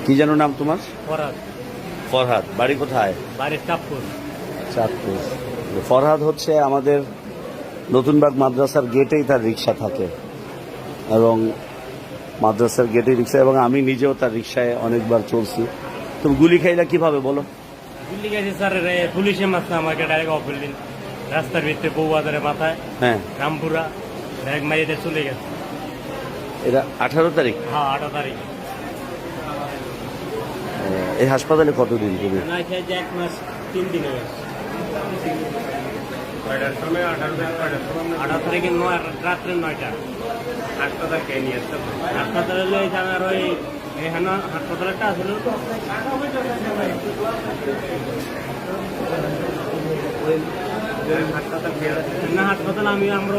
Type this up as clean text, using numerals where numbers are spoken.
কি যেন নাম তোমার? ফরহাদ। ফরহাদ। বাড়ি কোথায়? বাড়ি চাঁদপুর। চাঁদপুর। ফরহাদ হচ্ছে আমাদের নতুনবাগ মাদ্রাসার গেটেই তার রিক্সা থাকে, এবং মাদ্রাসার গেটে রিক্সা, এবং আমি নিজেও তার রিক্সায় অনেকবার চলছি। তুমি গুলি খাইলা কিভাবে বলো? গুলি গেছে স্যার, পুলিশে মারছে আমাকে ডাইরেক্ট অফ বিল্ডিং রাস্তার ভিতরে বউবাজারের মাথায়। হ্যাঁ, রামপুরা ডাইরেক্ট মারিয়ে চলে গেছে। এটা 18 তারিখ। হ্যাঁ, 18 তারিখ। এই হাসপাতালে কতদিন তুমি? না, খেয়েছে 1 মাস 3 দিন হয়ে গেছে। 18 তারিখে রাত্রে 9টা। হাসপাতালে নিয়ে আসতে হাসপাতালে লয়ে যাওয়ার ওই এখানে হাসপাতালটা আসলে হাসপাতাল আমি আমরা